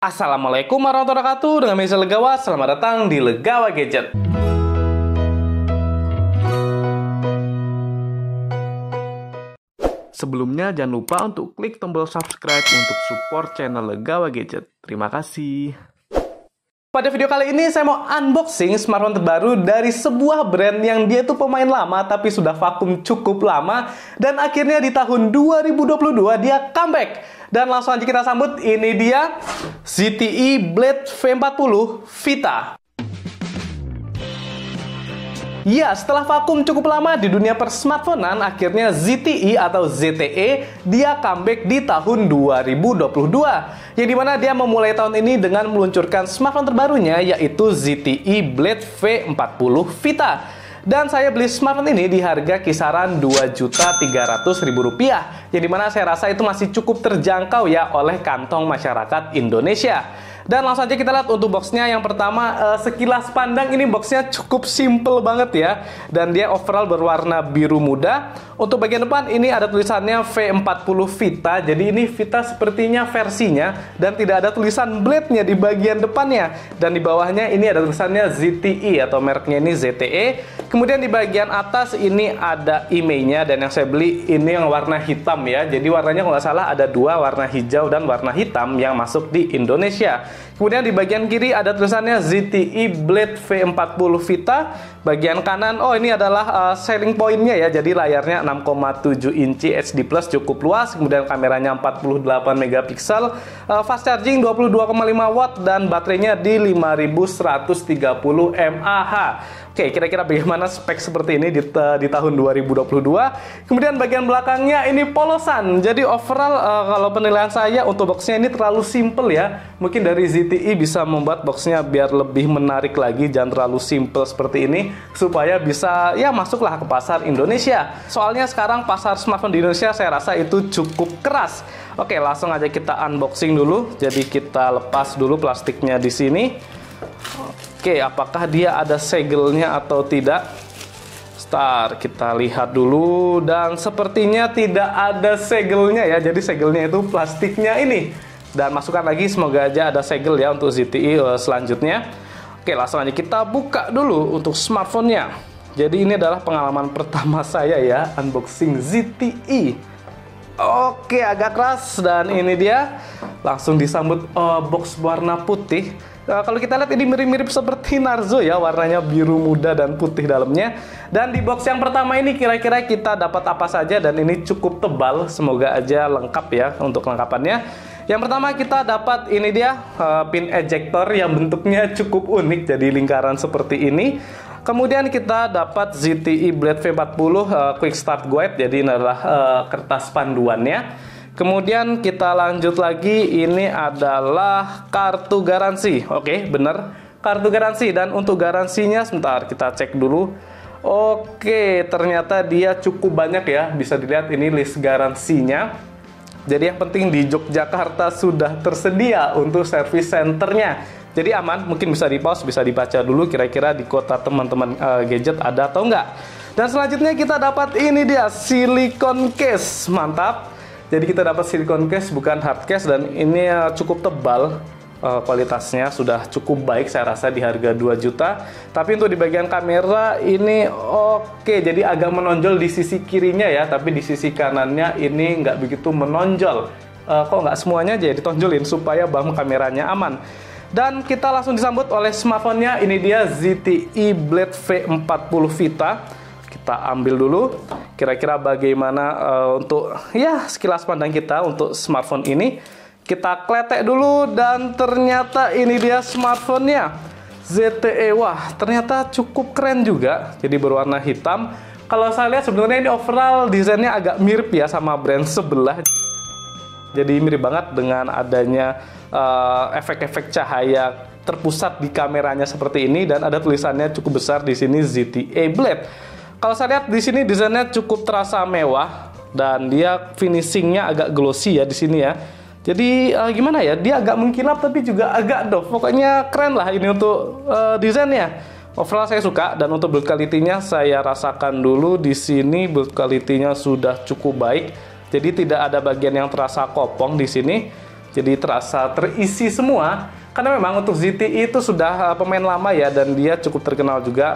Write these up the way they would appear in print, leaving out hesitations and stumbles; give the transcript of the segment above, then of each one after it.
Assalamualaikum warahmatullahi wabarakatuh. Dengan Misal Legawa, selamat datang di Legawa Gadget. Sebelumnya jangan lupa untuk klik tombol subscribe untuk support channel Legawa Gadget. Terima kasih. Pada video kali ini saya mau unboxing smartphone terbaru dari sebuah brand yang dia itu pemain lama tapi sudah vakum cukup lama, dan akhirnya di tahun 2022 dia comeback. Dan langsung aja kita sambut, ini dia ZTE Blade V40 Vita. Ya, setelah vakum cukup lama di dunia persmartphonean, akhirnya ZTE atau ZTE dia comeback di tahun 2022. Yang dimana dia memulai tahun ini dengan meluncurkan smartphone terbarunya, yaitu ZTE Blade V40 Vita. Dan saya beli smartphone ini di harga kisaran Rp2.300.000, yang dimana saya rasa itu masih cukup terjangkau ya oleh kantong masyarakat Indonesia. Dan langsung aja kita lihat untuk boxnya. Yang pertama, sekilas pandang ini boxnya cukup simple banget ya. Dan dia overall berwarna biru muda. Untuk bagian depan ini ada tulisannya V40 Vita. Jadi ini Vita sepertinya versinya, dan tidak ada tulisan Blade-nya di bagian depannya. Dan di bawahnya ini ada tulisannya ZTE atau mereknya ini ZTE. Kemudian di bagian atas ini ada IMEI-nya, dan yang saya beli ini yang warna hitam ya. Jadi warnanya kalau nggak salah ada dua, warna hijau dan warna hitam yang masuk di Indonesia. Kemudian di bagian kiri ada tulisannya ZTE Blade V40 Vita. Bagian kanan, oh ini adalah selling point-nya ya. Jadi layarnya 6,7 inci HD+, cukup luas. Kemudian kameranya 48 megapiksel, fast charging 22,5 watt, dan baterainya di 5130 mAh. Oke, kira-kira bagaimana spek seperti ini di tahun 2022. Kemudian bagian belakangnya ini polosan. Jadi overall kalau penilaian saya untuk boxnya ini terlalu simple ya. Mungkin dari ZTE bisa membuat boxnya biar lebih menarik lagi, jangan terlalu simple seperti ini, supaya bisa ya masuklah ke pasar Indonesia. Soalnya sekarang pasar smartphone di Indonesia saya rasa itu cukup keras. Oke, langsung aja kita unboxing dulu. Jadi kita lepas dulu plastiknya di sini. Oke, apakah dia ada segelnya atau tidak? Start, kita lihat dulu, dan sepertinya tidak ada segelnya ya. Jadi segelnya itu plastiknya ini. Dan masukkan lagi, semoga aja ada segel ya untuk ZTE selanjutnya. Oke, langsung aja kita buka dulu untuk smartphone-nya. Jadi ini adalah pengalaman pertama saya ya, unboxing ZTE. Oke, agak keras, dan ini dia. Langsung disambut box warna putih. Kalau kita lihat ini mirip-mirip seperti Narzo ya, warnanya biru muda dan putih dalamnya. Dan di box yang pertama ini kira-kira kita dapat apa saja, dan ini cukup tebal, semoga aja lengkap ya untuk kelengkapannya. Yang pertama kita dapat ini dia pin ejector yang bentuknya cukup unik, jadi lingkaran seperti ini. Kemudian kita dapat ZTE Blade V40 Quick Start Guide, jadi ini adalah kertas panduannya. Kemudian kita lanjut lagi, ini adalah kartu garansi. Oke, bener, kartu garansi. Dan untuk garansinya, sebentar kita cek dulu. Oke, ternyata dia cukup banyak ya. Bisa dilihat ini list garansinya. Jadi yang penting di Yogyakarta sudah tersedia untuk service centernya. Jadi aman, mungkin bisa di pause, bisa dibaca dulu kira-kira di kota teman-teman gadget ada atau enggak. Dan selanjutnya kita dapat ini dia, silicone case. Mantap. Jadi kita dapat silicone case, bukan hard case, dan ini cukup tebal. Kualitasnya sudah cukup baik saya rasa di harga 2 juta. Tapi untuk di bagian kamera ini oke, jadi agak menonjol di sisi kirinya ya, tapi di sisi kanannya ini nggak begitu menonjol. Kok nggak semuanya aja ditonjolin supaya bahan kameranya aman. Dan kita langsung disambut oleh smartphone-nya, ini dia ZTE Blade V40 Vita. Kita ambil dulu, kira-kira bagaimana untuk ya sekilas pandang kita untuk smartphone ini. Kita kletek dulu, dan ternyata ini dia smartphone-nya, ZTE. Wah, ternyata cukup keren juga, jadi berwarna hitam. Kalau saya lihat sebenarnya ini overall desainnya agak mirip ya sama brand sebelah. Jadi mirip banget dengan adanya efek-efek cahaya terpusat di kameranya seperti ini, dan ada tulisannya cukup besar di sini ZTE Blade. Kalau saya lihat di sini desainnya cukup terasa mewah, dan dia finishingnya agak glossy ya di sini ya. Jadi gimana ya, dia agak mengkilap tapi juga agak doff. Pokoknya keren lah ini untuk desainnya. Overall saya suka, dan untuk build quality-nya saya rasakan dulu di sini. Build quality-nya sudah cukup baik. Jadi tidak ada bagian yang terasa kopong di sini. jadi terasa terisi semua. Karena memang untuk ZTE itu sudah pemain lama ya, dan dia cukup terkenal juga,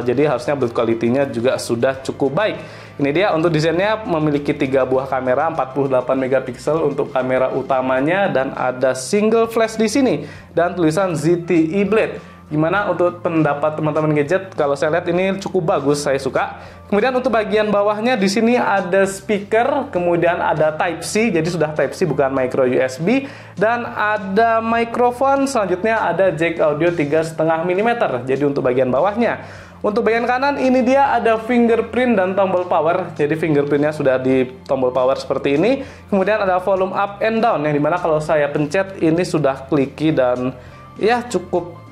jadi harusnya build quality-nya juga sudah cukup baik. Ini dia untuk desainnya, memiliki 3 buah kamera 48 megapiksel untuk kamera utamanya, dan ada single flash di sini dan tulisan ZTE Blade. Gimana untuk pendapat teman-teman gadget? Kalau saya lihat ini cukup bagus, saya suka. Kemudian untuk bagian bawahnya di sini ada speaker, kemudian ada Type C, jadi sudah Type C bukan micro USB, dan ada mikrofon. Selanjutnya ada jack audio 3,5 mm. Jadi untuk bagian bawahnya. Untuk bagian kanan ini dia ada fingerprint dan tombol power. Jadi fingerprintnya sudah di tombol power seperti ini. Kemudian ada volume up and down, yang dimana kalau saya pencet ini sudah clicky dan ya cukup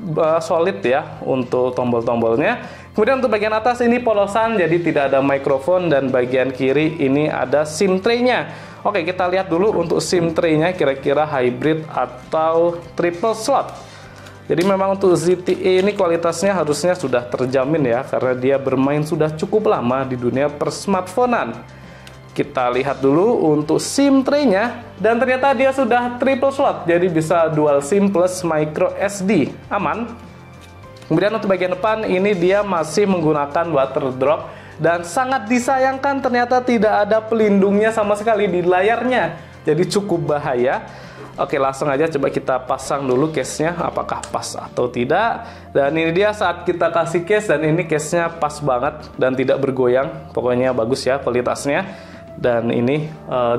solid ya untuk tombol-tombolnya. Kemudian untuk bagian atas ini polosan, jadi tidak ada mikrofon, dan bagian kiri ini ada SIM tray-nya. Oke, kita lihat dulu untuk SIM tray-nya kira-kira hybrid atau triple slot. Jadi memang untuk ZTE ini kualitasnya harusnya sudah terjamin ya, karena dia bermain sudah cukup lama di dunia persmartphonean. Kita lihat dulu untuk SIM tray-nya, dan ternyata dia sudah triple slot, jadi bisa dual SIM plus micro SD, aman. Kemudian untuk bagian depan ini dia masih menggunakan water drop, dan sangat disayangkan ternyata tidak ada pelindungnya sama sekali di layarnya, jadi cukup bahaya. Oke, langsung aja coba kita pasang dulu case-nya, apakah pas atau tidak. Dan ini dia saat kita kasih case, dan ini case-nya pas banget dan tidak bergoyang, pokoknya bagus ya kualitasnya. Dan ini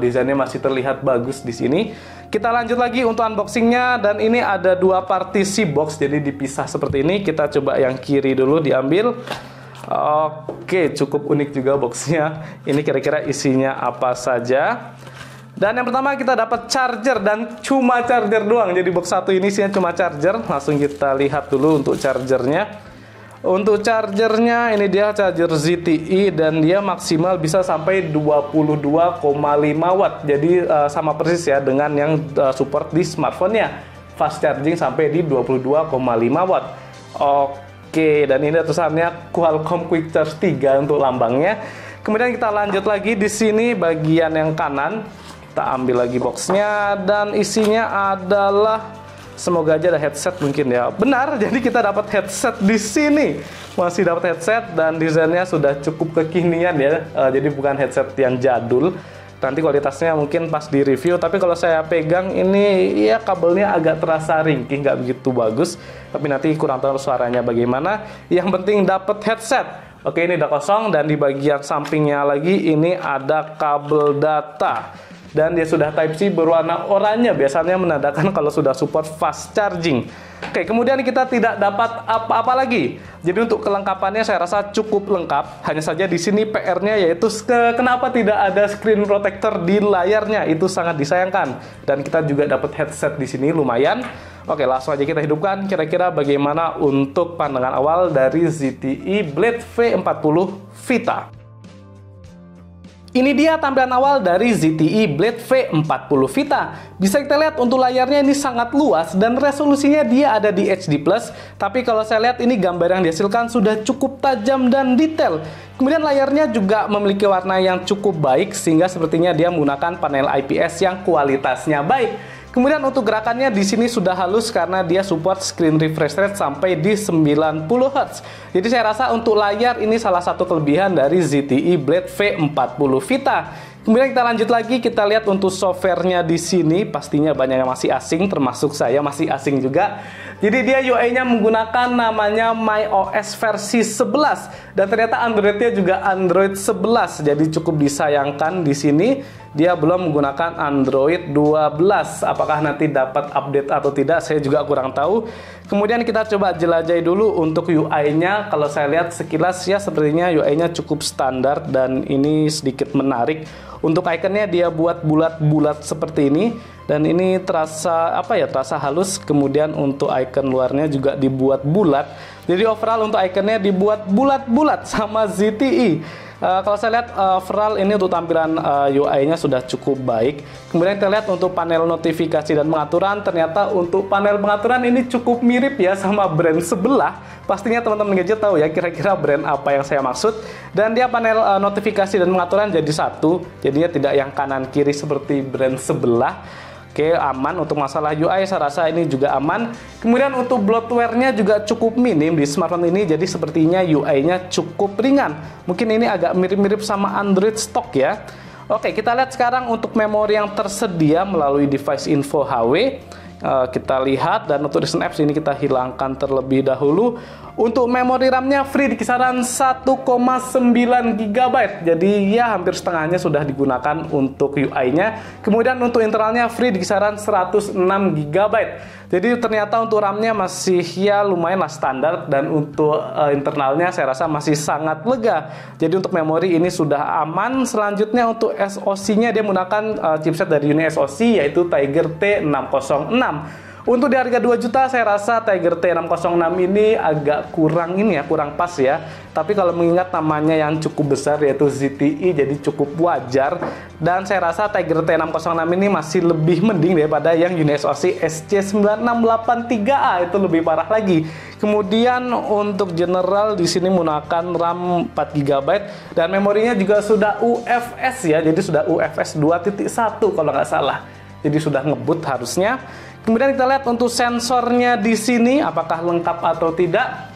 desainnya masih terlihat bagus di sini. Kita lanjut lagi untuk unboxingnya, dan ini ada 2 partisi box, jadi dipisah seperti ini. Kita coba yang kiri dulu diambil. Oke, cukup unik juga boxnya. Ini kira-kira isinya apa saja. Dan yang pertama kita dapat charger, dan cuma charger doang. Jadi box satu ini isinya cuma charger. Langsung kita lihat dulu untuk chargernya. Untuk chargernya ini dia charger ZTE, dan dia maksimal bisa sampai 22,5 watt. Jadi sama persis ya dengan yang support di smartphone-nya. Fast charging sampai di 22,5 watt. Oke, dan ini tulisannya Qualcomm Quick Charge 3 untuk lambangnya. Kemudian kita lanjut lagi di sini bagian yang kanan. Kita ambil lagi boxnya, dan isinya adalah, semoga aja ada headset mungkin ya. Benar, jadi kita dapat headset di sini. Masih dapat headset, dan desainnya sudah cukup kekinian ya. Jadi bukan headset yang jadul. Nanti kualitasnya mungkin pas di review, tapi kalau saya pegang ini ya kabelnya agak terasa ringkih, nggak begitu bagus. Tapi nanti kurang tahu suaranya bagaimana. Yang penting dapat headset. Oke, ini udah kosong, dan di bagian sampingnya lagi ini ada kabel data. Dan dia sudah Type-C berwarna oranye, biasanya menandakan kalau sudah support fast charging. Oke, kemudian kita tidak dapat apa-apa lagi. Jadi untuk kelengkapannya saya rasa cukup lengkap. Hanya saja di sini PR-nya yaitu kenapa tidak ada screen protector di layarnya. Itu sangat disayangkan. Dan kita juga dapat headset di sini lumayan. Oke, langsung aja kita hidupkan. Kira-kira bagaimana untuk pandangan awal dari ZTE Blade V40 Vita. Ini dia tampilan awal dari ZTE Blade V40 Vita. Bisa kita lihat untuk layarnya ini sangat luas, dan resolusinya dia ada di HD+. Tapi kalau saya lihat ini gambar yang dihasilkan sudah cukup tajam dan detail. Kemudian layarnya juga memiliki warna yang cukup baik, sehingga sepertinya dia menggunakan panel IPS yang kualitasnya baik. Kemudian untuk gerakannya di sini sudah halus karena dia support screen refresh rate sampai di 90 Hz. Jadi saya rasa untuk layar ini salah satu kelebihan dari ZTE Blade V40 Vita. Kemudian kita lanjut lagi, kita lihat untuk softwarenya di sini pastinya banyak yang masih asing, termasuk saya masih asing juga. Jadi dia UI-nya menggunakan namanya MyOS versi 11, dan ternyata Android-nya juga Android 11. Jadi cukup disayangkan di sini dia belum menggunakan Android 12. Apakah nanti dapat update atau tidak, saya juga kurang tahu. Kemudian kita coba jelajahi dulu untuk UI-nya. Kalau saya lihat sekilas ya sepertinya UI-nya cukup standar, dan ini sedikit menarik. Untuk ikonnya dia buat bulat-bulat seperti ini, dan ini terasa terasa halus. Kemudian untuk icon luarnya juga dibuat bulat. Jadi overall untuk ikonnya dibuat bulat-bulat sama ZTE. Kalau saya lihat overall ini untuk tampilan UI-nya sudah cukup baik. Kemudian kita lihat untuk panel notifikasi dan pengaturan. Ternyata untuk panel pengaturan ini cukup mirip ya sama brand sebelah. Pastinya teman-teman gadget tahu ya kira-kira brand apa yang saya maksud. Dan dia panel notifikasi dan pengaturan jadi satu. Jadinya tidak yang kanan kiri seperti brand sebelah. Oke, aman untuk masalah UI, saya rasa ini juga aman. Kemudian untuk bloatware-nya juga cukup minim di smartphone ini, jadi sepertinya UI-nya cukup ringan. Mungkin ini agak mirip-mirip sama Android stock ya. Oke, kita lihat sekarang untuk memori yang tersedia melalui device info HW. Kita lihat, dan untuk recent apps ini kita hilangkan terlebih dahulu. Untuk memori RAM-nya free di kisaran 1,9 GB. Jadi ya hampir setengahnya sudah digunakan untuk UI-nya. Kemudian untuk internalnya free di kisaran 106 GB. Jadi ternyata untuk RAM-nya masih ya lumayan lah standar, dan untuk internalnya saya rasa masih sangat lega. Jadi untuk memori ini sudah aman. Selanjutnya untuk SoC-nya dia menggunakan chipset dari Uni SoC yaitu Tiger T606. Untuk di harga 2 juta saya rasa Tiger T606 ini agak kurang kurang pas ya. Tapi kalau mengingat namanya yang cukup besar yaitu ZTE, jadi cukup wajar. Dan saya rasa Tiger T606 ini masih lebih mending daripada yang Uni SoC SC9683A, itu lebih parah lagi. Kemudian untuk general di sini menggunakan RAM 4 GB dan memorinya juga sudah UFS ya. Jadi sudah UFS 2.1 kalau nggak salah. Jadi sudah ngebut harusnya. Kemudian kita lihat untuk sensornya di sini apakah lengkap atau tidak.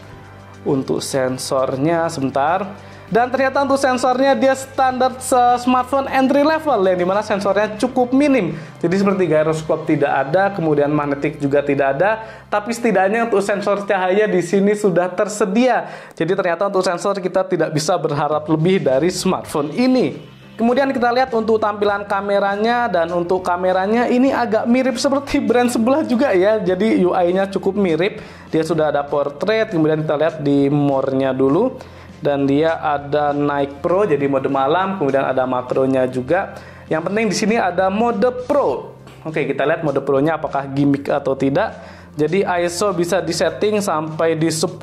Untuk sensornya sebentar. Dan ternyata untuk sensornya dia standar smartphone entry level, yang dimana sensornya cukup minim. Jadi seperti gyroscope tidak ada, kemudian magnetik juga tidak ada. Tapi setidaknya untuk sensor cahaya di sini sudah tersedia. Jadi ternyata untuk sensor kita tidak bisa berharap lebih dari smartphone ini. Kemudian kita lihat untuk tampilan kameranya, dan untuk kameranya ini agak mirip seperti brand sebelah juga ya. Jadi UI-nya cukup mirip. Dia sudah ada portrait, kemudian kita lihat di more-nya dulu. Dan dia ada Night Pro, jadi mode malam, kemudian ada makronya juga. Yang penting di sini ada mode Pro. Oke, kita lihat mode Pro-nya apakah gimmick atau tidak. Jadi ISO bisa disetting sampai di 10.000,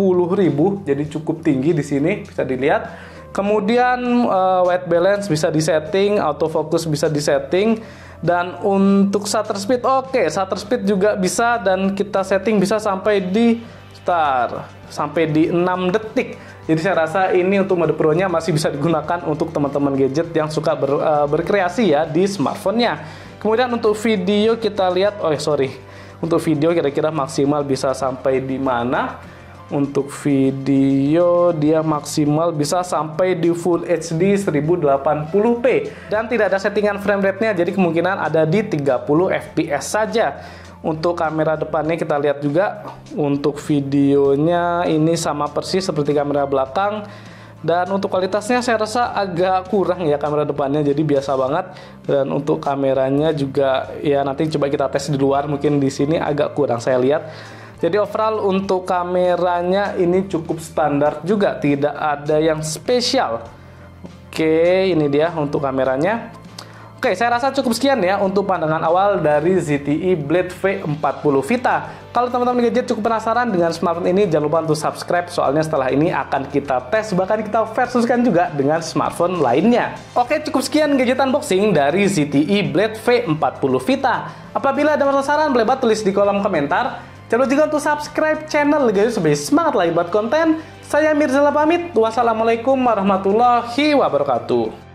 jadi cukup tinggi di sini, bisa dilihat. Kemudian white balance bisa disetting, autofocus bisa disetting, dan untuk shutter speed shutter speed juga bisa, dan kita setting bisa sampai di sampai di 6 detik. Jadi saya rasa ini untuk mode Pro-nya masih bisa digunakan untuk teman-teman gadget yang suka berkreasi ya di smartphone-nya. Kemudian untuk video kita lihat, untuk video kira-kira maksimal bisa sampai di mana? Untuk video dia maksimal bisa sampai di Full HD 1080p dan tidak ada settingan frame rate-nya, jadi kemungkinan ada di 30 fps saja. Untuk kamera depannya kita lihat juga, untuk videonya ini sama persis seperti kamera belakang, dan untuk kualitasnya saya rasa agak kurang ya kamera depannya, jadi biasa banget. Dan untuk kameranya juga ya nanti coba kita tes di luar, mungkin di sini agak kurang saya lihat. Jadi overall untuk kameranya ini cukup standar juga, tidak ada yang spesial. Oke, ini dia untuk kameranya. Oke, saya rasa cukup sekian ya untuk pandangan awal dari ZTE Blade V40 Vita. Kalau teman-teman gadget cukup penasaran dengan smartphone ini, jangan lupa untuk subscribe, soalnya setelah ini akan kita tes, bahkan kita versuskan juga dengan smartphone lainnya. Oke, cukup sekian gadget unboxing dari ZTE Blade V40 Vita. Apabila ada masalah, boleh banget tulis di kolom komentar. Jangan lupa juga untuk subscribe channel guys, supaya semangat lagi buat konten. Saya Mirzala pamit. Wassalamualaikum warahmatullahi wabarakatuh.